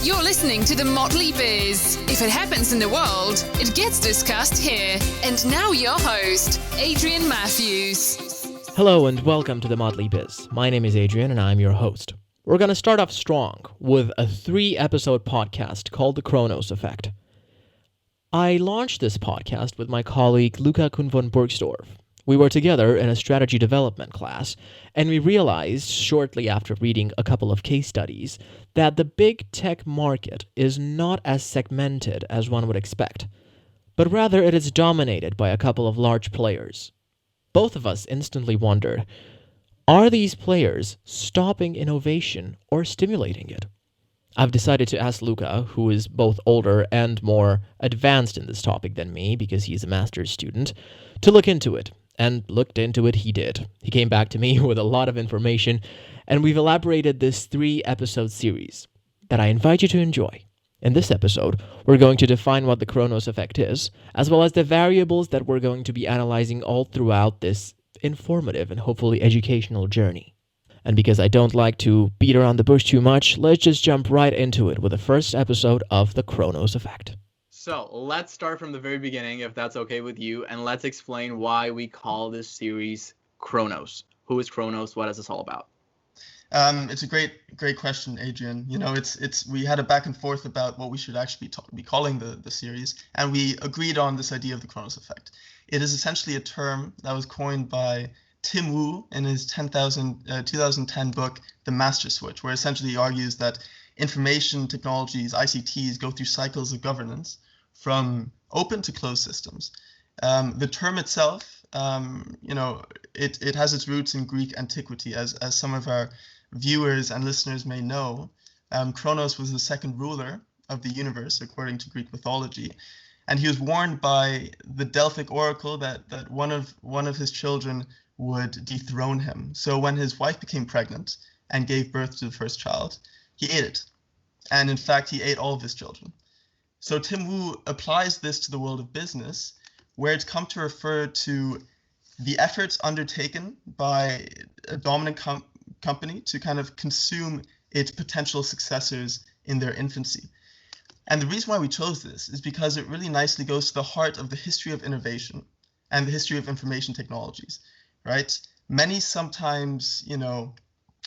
You're listening to the Motley Biz. If it happens in the world, it gets discussed here. And now your host, Adrian Matthews. Hello and welcome to the Motley Biz. My name is Adrian and I'm your host. We're going to start off strong with a 3-episode podcast called the Kronos Effect. I launched this podcast with my colleague Luca Kuhn Von Burgsdorff. We were together in a strategy development class, and we realized shortly after reading a couple of case studies that the big tech market is not as segmented as one would expect, but rather it is dominated by a couple of large players. Both of us instantly wondered, are these players stopping innovation or stimulating it? I've decided to ask Luca, who is both older and more advanced in this topic than me because he's a master's student, to look into it. And looked into it he did. He came back to me with a lot of information, and we've elaborated this 3-episode series that I invite you to enjoy. In this episode, we're going to define what the Kronos Effect is, as well as the variables that we're going to be analyzing all throughout this informative and hopefully educational journey. And because I don't like to beat around the bush too much, let's just jump right into it with the first episode of the Kronos Effect. So let's start from the very beginning, if that's okay with you, and let's explain why we call this series Kronos. Who is Kronos? What is this all about? It's a great question, Adrian. You know, we had a back and forth about what we should actually be calling the series, and we agreed on this idea of the Kronos Effect. It is essentially a term that was coined by Tim Wu in his 2010 book, The Master Switch, where essentially he argues that information technologies, ICTs, go through cycles of governance from open to closed systems. The term itself, it has its roots in Greek antiquity, as some of our viewers and listeners may know. Kronos was the second ruler of the universe, according to Greek mythology, and he was warned by the Delphic oracle that one of his children would dethrone him. So when his wife became pregnant and gave birth to the first child, he ate it. And in fact, he ate all of his children. So Tim Wu applies this to the world of business, where it's come to refer to the efforts undertaken by a dominant company to kind of consume its potential successors in their infancy. And the reason why we chose this is because it really nicely goes to the heart of the history of innovation and the history of information technologies, right? Many sometimes,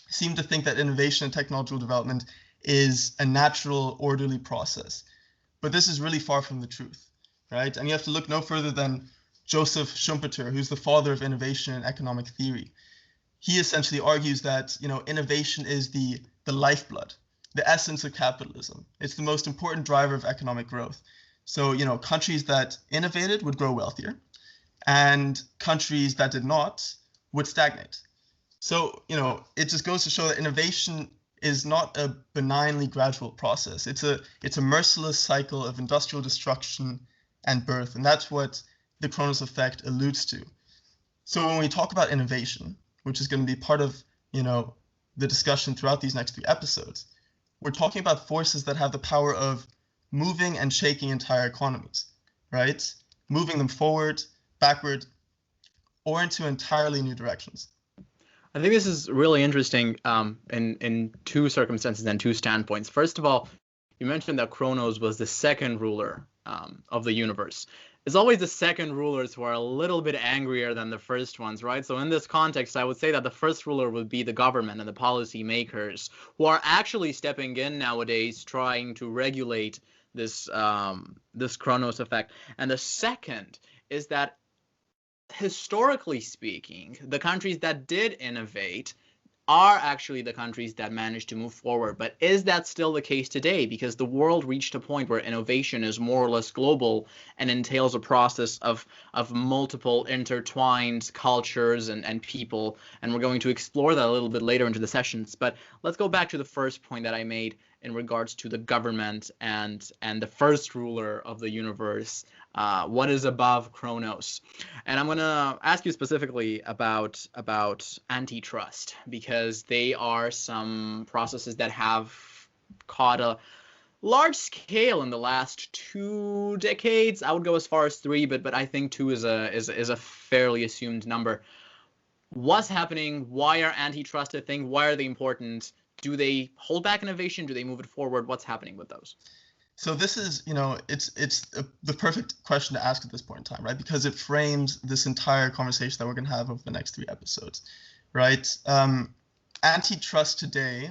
seem to think that innovation and technological development is a natural, orderly process. But this is really far from the truth, right? And you have to look no further than Joseph Schumpeter, who's the father of innovation in economic theory. He essentially argues that, innovation is the lifeblood, the essence of capitalism. It's the most important driver of economic growth. So, countries that innovated would grow wealthier, and countries that did not would stagnate. So, it just goes to show that innovation is not a benignly gradual process. It's a merciless cycle of industrial destruction and birth, and that's what the Kronos Effect alludes to. So when we talk about innovation, which is going to be part of the discussion throughout these next 3 episodes, we're talking about forces that have the power of moving and shaking entire economies, right? Moving them forward, backward, or into entirely new directions. I think this is really interesting in 2 circumstances and 2 standpoints. First of all, you mentioned that Kronos was the second ruler of the universe. It's always the second rulers who are a little bit angrier than the first ones, right? So in this context, I would say that the first ruler would be the government and the policy makers who are actually stepping in nowadays trying to regulate this Kronos Effect. And the second is that historically speaking, the countries that did innovate are actually the countries that managed to move forward. But is that still the case today? Because the world reached a point where innovation is more or less global and entails a process of multiple intertwined cultures and people. And we're going to explore that a little bit later into the sessions. But let's go back to the first point that I made in regards to the government and the first ruler of the universe. What is above Kronos? And I'm going to ask you specifically about antitrust, because they are some processes that have caught a large scale in the last 2 decades. I would go as far as 3, but I think 2 is a fairly assumed number. What's happening? Why are antitrust a thing? Why are they important? Do they hold back innovation? Do they move it forward? What's happening with those? So this is, it's the perfect question to ask at this point in time, right? Because it frames this entire conversation that we're going to have over the next 3 episodes, right? Antitrust today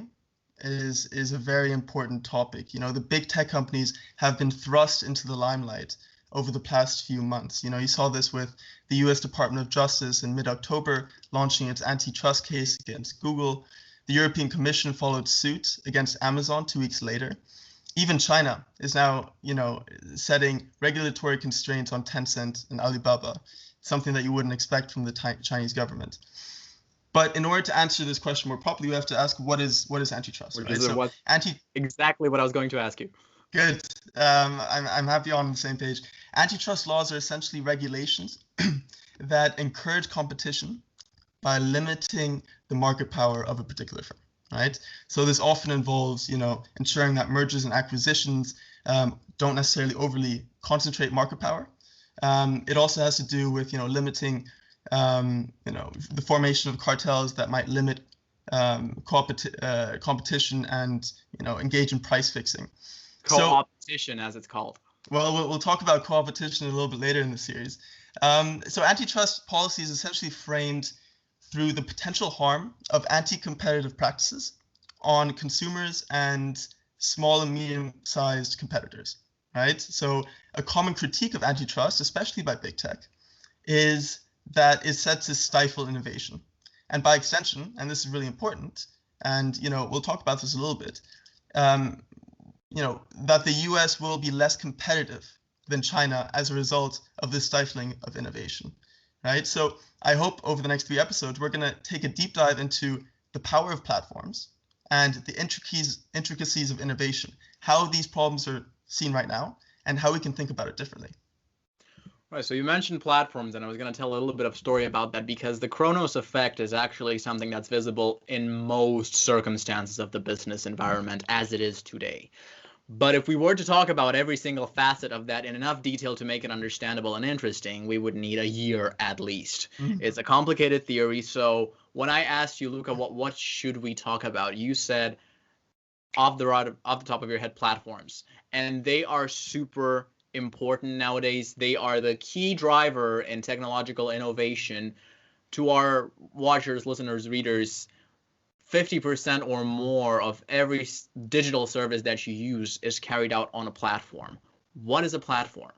is a very important topic. The big tech companies have been thrust into the limelight over the past few months. You saw this with the US Department of Justice in mid-October launching its antitrust case against Google. The European Commission followed suit against Amazon 2 weeks later. Even China is now, setting regulatory constraints on Tencent and Alibaba, something that you wouldn't expect from the Chinese government. But in order to answer this question more properly, we have to ask what is antitrust? Right? So exactly what I was going to ask you. Good. I'm happy on the same page. Antitrust laws are essentially regulations that encourage competition by limiting the market power of a particular firm. Right. So this often involves, ensuring that mergers and acquisitions don't necessarily overly concentrate market power. It also has to do with, limiting, the formation of cartels that might limit competition and, engage in price fixing. Co-opetition, as it's called. Well, we'll talk about co-opetition a little bit later in the series. So antitrust policy is essentially framed through the potential harm of anti-competitive practices on consumers and small and medium-sized competitors, right? So a common critique of antitrust, especially by big tech, is that it's said to stifle innovation. And by extension, and this is really important, and we'll talk about this a little bit, that the US will be less competitive than China as a result of this stifling of innovation. Right. So I hope over the next 3 episodes, we're going to take a deep dive into the power of platforms and the intricacies of innovation, how these problems are seen right now, and how we can think about it differently. Right. So you mentioned platforms, and I was going to tell a little bit of story about that because the Kronos effect is actually something that's visible in most circumstances of the business environment as it is today. But if we were to talk about every single facet of that in enough detail to make it understandable and interesting, we would need a year at least. Mm-hmm. It's a complicated theory. So when I asked you, Luca, what should we talk about? You said off the top of your head, platforms. And they are super important nowadays. They are the key driver in technological innovation. To our watchers, listeners, readers, 50% or more of every digital service that you use is carried out on a platform. What is a platform?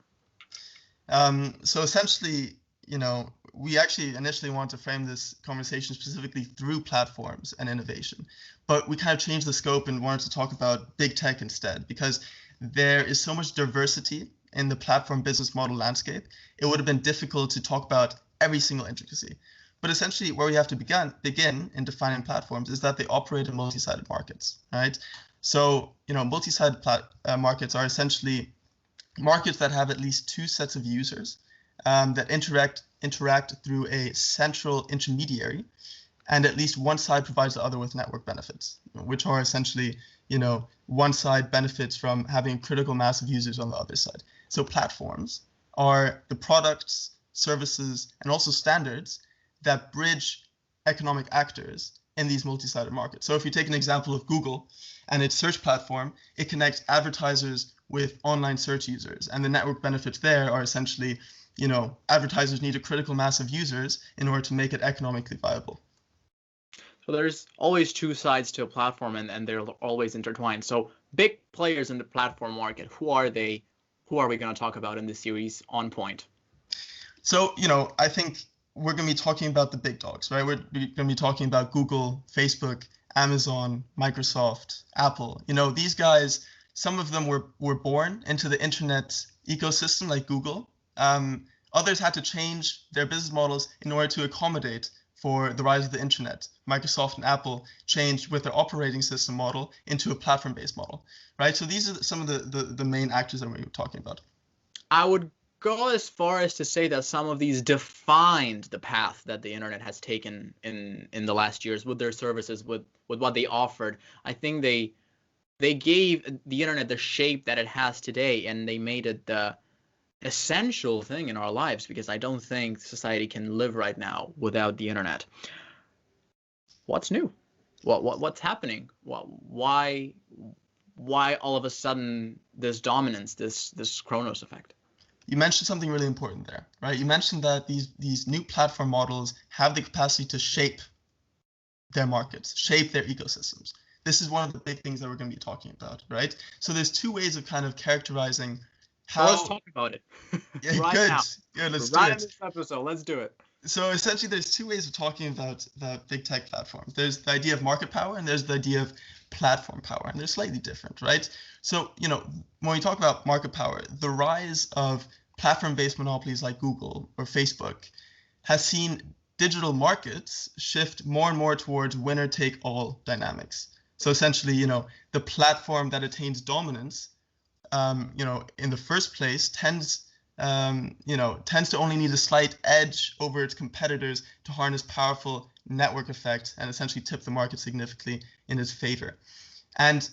So essentially, we actually initially want to frame this conversation specifically through platforms and innovation, but we kind of changed the scope and wanted to talk about big tech instead, because there is so much diversity in the platform business model landscape. It would have been difficult to talk about every single intricacy. But essentially, where we have to begin in defining platforms is that they operate in multi-sided markets, right? So, multi-sided markets are essentially markets that have at least 2 sets of users that interact through a central intermediary, and at least one side provides the other with network benefits, which are essentially, one side benefits from having a critical mass of users on the other side. So platforms are the products, services, and also standards that bridge economic actors in these multi-sided markets. So if you take an example of Google and its search platform, it connects advertisers with online search users. And the network benefits there are essentially, advertisers need a critical mass of users in order to make it economically viable. So there's always 2 sides to a platform, and they're always intertwined. So big players in the platform market, who are they? Who are we going to talk about in this series on point? So, I think we're going to be talking about the big dogs, right? We're going to be talking about Google, Facebook, Amazon, Microsoft, Apple. These guys, some of them were born into the internet ecosystem like Google. Others had to change their business models in order to accommodate for the rise of the internet. Microsoft and Apple changed with their operating system model into a platform-based model, right? So these are some of the main actors that we're talking about. I would go as far as to say that some of these defined the path that the internet has taken in the last years with their services, with what they offered. I think they gave the internet the shape that it has today, and they made it the essential thing in our lives, because I don't think society can live right now without the internet. What's new? What's happening? Why all of a sudden this dominance, this Kronos effect? You mentioned something really important there, right? You mentioned that these new platform models have the capacity to shape their markets, shape their ecosystems. This is one of the big things that we're going to be talking about, right? So there's two ways of kind of characterizing how. So let's talk about it. Yeah, right good. now. Good, let's right do in it. this episode, let's do it. So essentially, there's two ways of talking about the big tech platforms. There's the idea of market power, and there's the idea of platform power, and they're slightly different, right? So, when we talk about market power, the rise of platform-based monopolies like Google or Facebook has seen digital markets shift more and more towards winner-take-all dynamics. So essentially, the platform that attains dominance, in the first place tends to only need a slight edge over its competitors to harness powerful network effect and essentially tip the market significantly in its favor. And,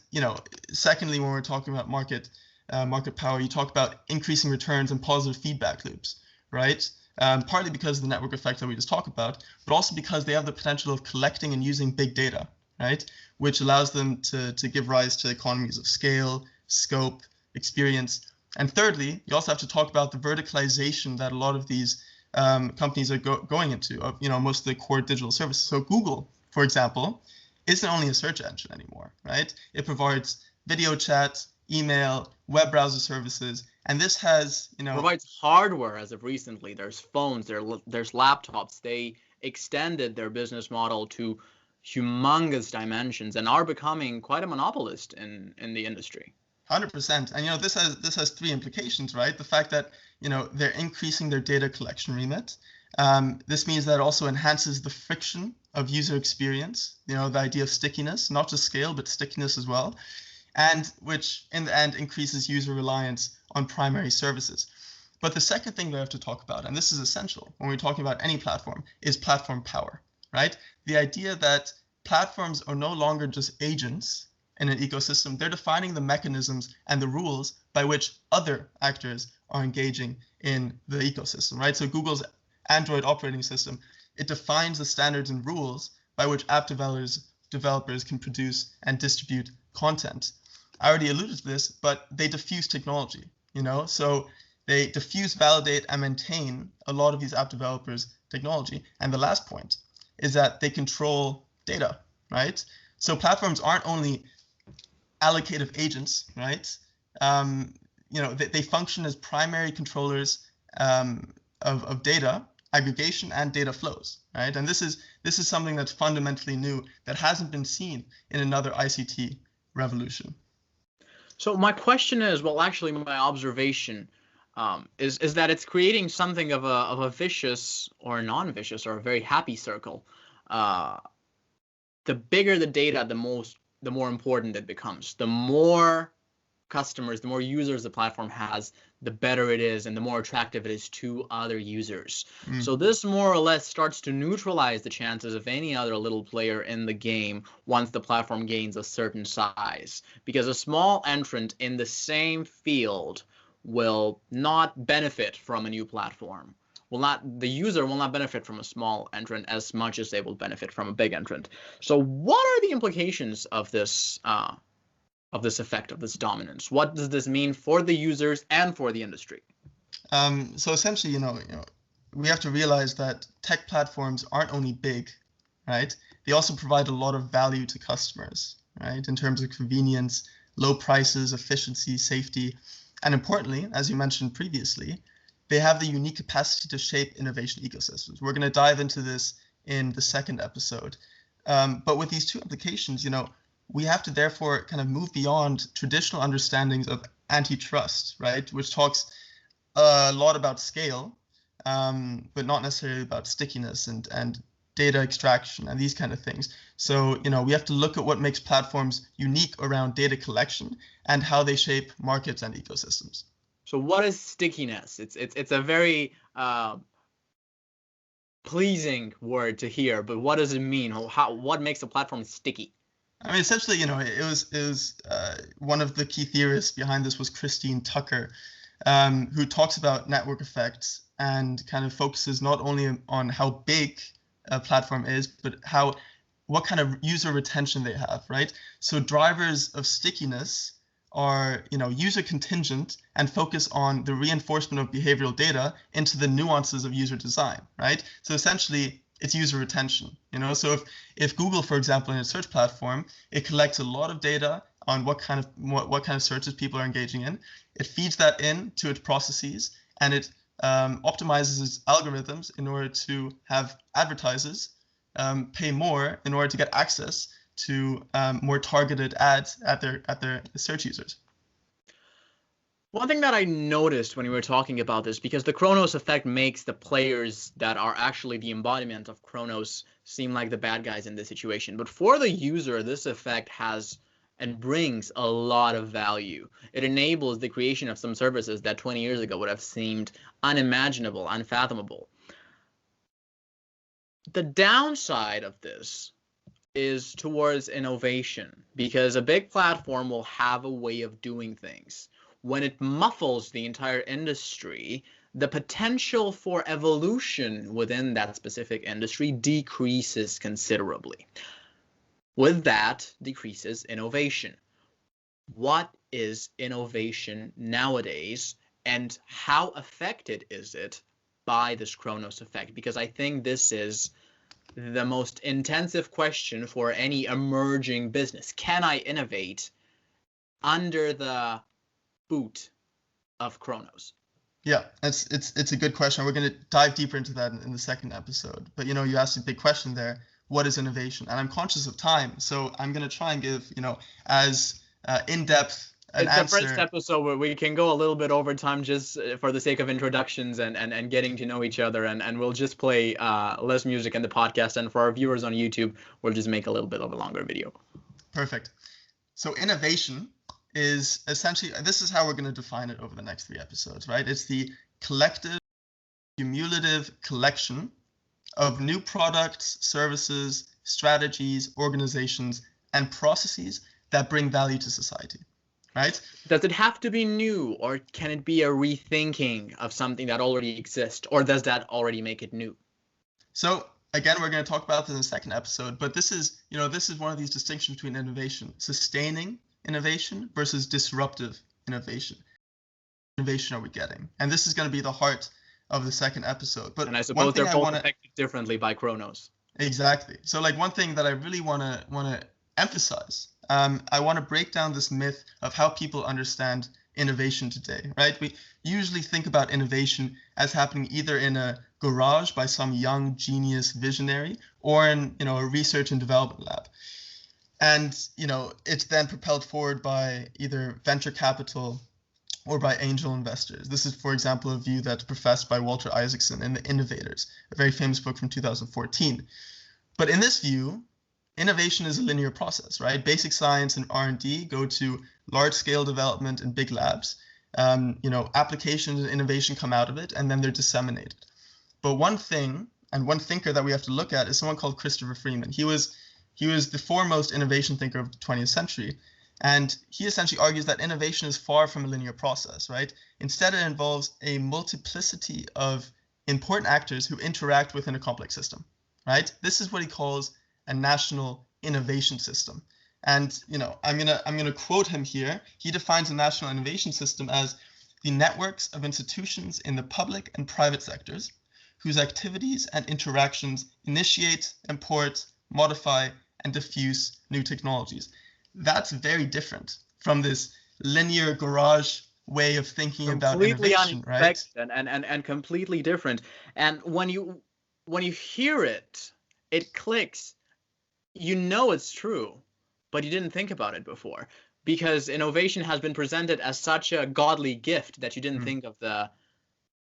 secondly, when we're talking about market power, you talk about increasing returns and positive feedback loops, right? Partly because of the network effect that we just talked about, but also because they have the potential of collecting and using big data, right? Which allows them to give rise to economies of scale, scope, experience. And thirdly, you also have to talk about the verticalization that a lot of these companies are going into, most of the core digital services. So Google, for example, isn't only a search engine anymore, right? It provides video chat, email, web browser services, and this has, provides hardware as of recently. There's phones, there's laptops. They extended their business model to humongous dimensions and are becoming quite a monopolist in the industry. 100%. And this has three implications, right? The fact that they're increasing their data collection remit. This means that it also enhances the friction of user experience. The idea of stickiness, not just scale, but stickiness as well, and which in the end increases user reliance on primary services. But the second thing we have to talk about, and this is essential when we're talking about any platform, is platform power, right? The idea that platforms are no longer just agents in an ecosystem. They're defining the mechanisms and the rules by which other actors are engaging in the ecosystem, right? So Google's Android operating system, it defines the standards and rules by which app developers can produce and distribute content. I already alluded to this, but they diffuse technology, so they diffuse, validate, and maintain a lot of these app developers' technology. And the last point is that they control data, right? So platforms aren't only allocative agents, right? They function as primary controllers of data aggregation and data flows, right? And this is something that's fundamentally new that hasn't been seen in another ICT revolution. So my question is, well, actually, my observation is that it's creating something of a vicious or a non-vicious or a very happy circle. The bigger the data, the more important it becomes. The more customers, the more users the platform has, the better it is and the more attractive it is to other users. So this more or less starts to neutralize the chances of any other little player in the game once the platform gains a certain size, because a small entrant in the same field will not benefit from a new platform. The user will not benefit from a small entrant as much as they will benefit from a big entrant. So what are the implications of this effect, of this dominance? What does this mean for the users and for the industry? So essentially, we have to realize that tech platforms aren't only big, right? They also provide a lot of value to customers, right? In terms of convenience, low prices, efficiency, safety, and importantly, as you mentioned previously, they have the unique capacity to shape innovation ecosystems. We're going to dive into this in the second episode. But with these two implications, we have to therefore kind of move beyond traditional understandings of antitrust, right? Which talks a lot about scale, but not necessarily about stickiness and data extraction and these kind of things. So, we have to look at what makes platforms unique around data collection and how they shape markets and ecosystems. So what is stickiness? It's a very pleasing word to hear, but what does it mean? What makes a platform sticky? I mean, essentially, it was one of the key theorists behind this was Christine Tucker, who talks about network effects and kind of focuses not only on how big a platform is, but how what kind of user retention they have, right? So drivers of stickiness are, user contingent and focus on the reinforcement of behavioral data into the nuances of user design, right? So essentially, it's user retention, So if Google, for example, in a search platform, it collects a lot of data on what kind of searches people are engaging in. It feeds that into its processes, and it optimizes its algorithms in order to have advertisers pay more in order to get access to more targeted ads at their search users. One thing that I noticed when we were talking about this, because the Kronos effect makes the players that are actually the embodiment of Kronos seem like the bad guys in this situation. But for the user, this effect has and brings a lot of value. It enables the creation of some services that 20 years ago would have seemed unimaginable, unfathomable. The downside of this is towards innovation, because a big platform will have a way of doing things. When it muffles the entire industry, the potential for evolution within that specific industry decreases considerably. With that, decreases innovation. What is innovation nowadays, and how affected is it by this Kronos effect? Because I think this is the most intensive question for any emerging business. Can I innovate under the boot of Kronos? Yeah, it's a good question. We're going to dive deeper into that in the second episode. But you asked a big question there. What is innovation? And I'm conscious of time, so I'm going to try and give as in-depth an answer. It's the first episode where we can go a little bit over time just for the sake of introductions and getting to know each other, and we'll just play less music in the podcast, and for our viewers on YouTube, we'll just make a little bit of a longer video. Perfect. So innovation is essentially, this is how we're going to define it over the next 3 episodes, right? It's the collective, cumulative collection of new products, services, strategies, organizations, and processes that bring value to society, right? Does it have to be new, or can it be a rethinking of something that already exists, or does that already make it new? So again, we're going to talk about this in the second episode, but this is one of these distinctions between innovation, sustaining innovation versus disruptive innovation. Innovation are we getting? And this is going to be the heart of the second episode. But and I suppose they're both affected differently by Kronos. Exactly. So one thing that I really want to emphasize, I want to break down this myth of how people understand innovation today, right? We usually think about innovation as happening either in a garage by some young genius visionary, or in a research and development lab. And it's then propelled forward by either venture capital or by angel investors. This is, for example, a view that's professed by Walter Isaacson in The Innovators, a very famous book from 2014. But in this view, innovation is a linear process, right? Basic science and R&D go to large-scale development in big labs. Applications and innovation come out of it, and then they're disseminated. But one thing, and one thinker that we have to look at, is someone called Christopher Freeman. He was the foremost innovation thinker of the 20th century. And he essentially argues that innovation is far from a linear process, right? Instead, it involves a multiplicity of important actors who interact within a complex system, right? This is what he calls a national innovation system. And I'm gonna quote him here. He defines a national innovation system as the networks of institutions in the public and private sectors whose activities and interactions initiate, import, modify, and diffuse new technologies. That's very different from this linear garage way of thinking about innovation, right? And completely different. And when you hear it, it clicks. It's true, but you didn't think about it before, because innovation has been presented as such a godly gift that you didn't think of the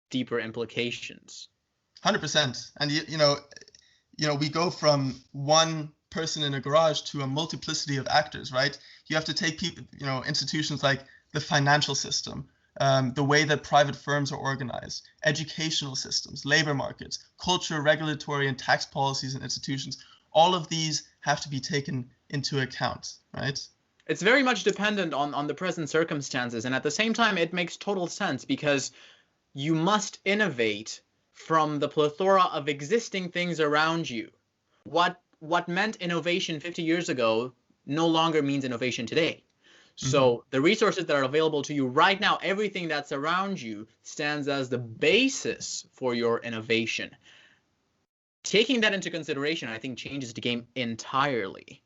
deeper implications. 100%. And we go from one person in a garage to a multiplicity of actors, right? You have to take people, institutions like the financial system, the way that private firms are organized, educational systems, labor markets, culture, regulatory, and tax policies and institutions. All of these have to be taken into account, right? It's very much dependent on the present circumstances, and at the same time, it makes total sense, because you must innovate from the plethora of existing things around you. What what meant innovation 50 years ago no longer means innovation today. So the resources that are available to you right now, everything that's around you, stands as the basis for your innovation. Taking that into consideration, I think, changes the game entirely.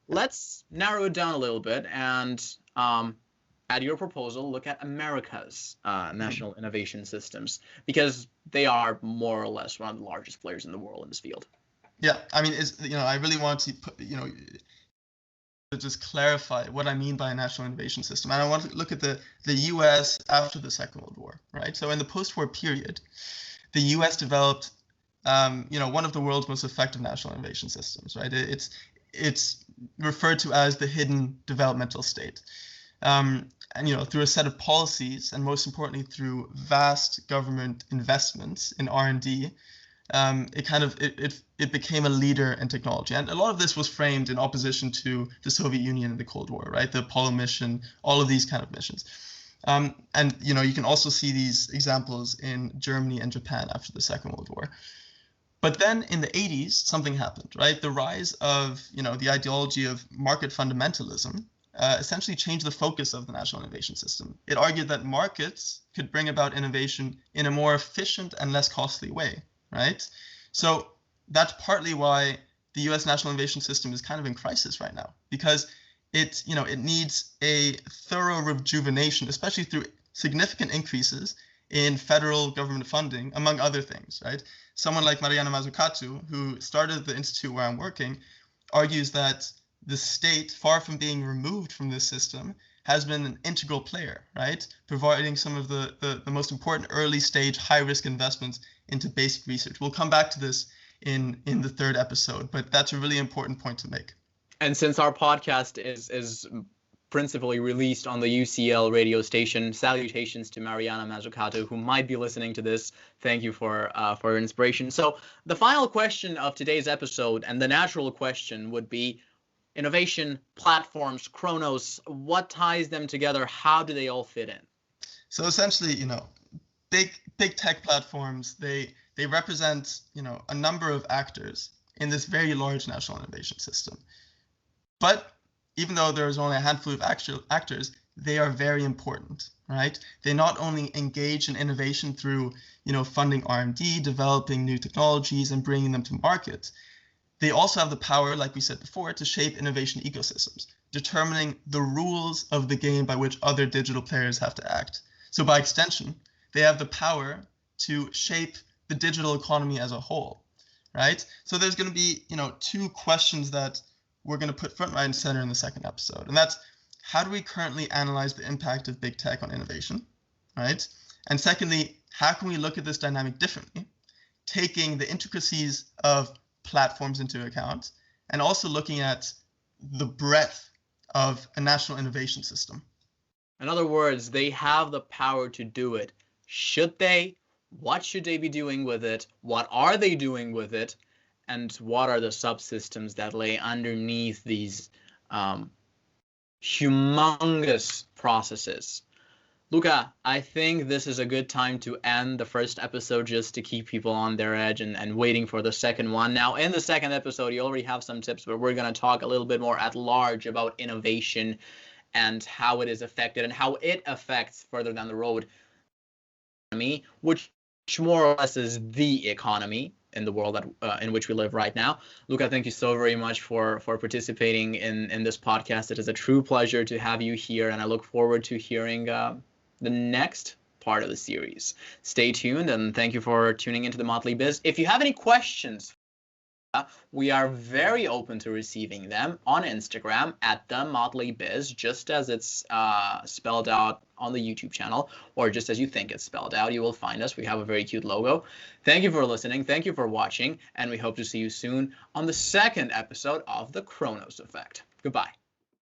Let's narrow it down a little bit and, at your proposal, look at America's national innovation systems, because they are more or less one of the largest players in the world in this field. Yeah, I mean, I really want to put, to just clarify what I mean by a national innovation system. And I want to look at the US after the Second World War, right? So in the post-war period, the US developed, one of the world's most effective national innovation systems, right? It's referred to as the hidden developmental state. And, through a set of policies, and most importantly, through vast government investments in R&D, it became a leader in technology. And a lot of this was framed in opposition to the Soviet Union in the Cold War, right? The Apollo mission, all of these kind of missions. And, you can also see these examples in Germany and Japan after the Second World War. But then in the 80s, something happened, right? The rise of, the ideology of market fundamentalism essentially changed the focus of the national innovation system. It argued that markets could bring about innovation in a more efficient and less costly way, right? So that's partly why the US national innovation system is kind of in crisis right now, because it needs a thorough rejuvenation, especially through significant increases in federal government funding, among other things, right? Someone like Mariana Mazzucato, who started the institute where I'm working, argues that the state, far from being removed from this system, has been an integral player, right? Providing some of the most important early stage, high risk investments into basic research. We'll come back to this in the third episode, but that's a really important point to make. And since our podcast is principally released on the UCL radio station, salutations to Mariana Mazzucato, who might be listening to this. Thank you for your inspiration. So the final question of today's episode, and the natural question, would be innovation, platforms, Kronos, what ties them together? How do they all fit in? So essentially, big tech platforms, they represent, a number of actors in this very large national innovation system. But even though there is only a handful of actors, they are very important, right? They not only engage in innovation through, funding R&D, developing new technologies and bringing them to market. They also have the power, like we said before, to shape innovation ecosystems, determining the rules of the game by which other digital players have to act. So by extension, they have the power to shape the digital economy as a whole, right? So there's going to be, two questions that we're going to put front, right, and center in the second episode. And that's, how do we currently analyze the impact of big tech on innovation, right? And secondly, how can we look at this dynamic differently, taking the intricacies of platforms into account, and also looking at the breadth of a national innovation system. In other words, they have the power to do it. Should they? What should they be doing with it? What are they doing with it? And what are the subsystems that lay underneath these humongous processes? Luca, I think this is a good time to end the first episode, just to keep people on their edge and waiting for the second one. Now, in the second episode, you already have some tips, but we're going to talk a little bit more at large about innovation and how it is affected and how it affects further down the road economy, which more or less is the economy in the world that in which we live right now. Luca, thank you so very much for participating in this podcast. It is a true pleasure to have you here, and I look forward to hearing the next part of the series. Stay tuned, and thank you for tuning into the Motley Biz. If you have any questions, we are very open to receiving them on Instagram at the Motley Biz, just as it's spelled out on the YouTube channel, or just as you think it's spelled out. You will find us. We have a very cute logo. Thank you for listening. Thank you for watching, and we hope to see you soon on the second episode of the Kronos Effect. Goodbye.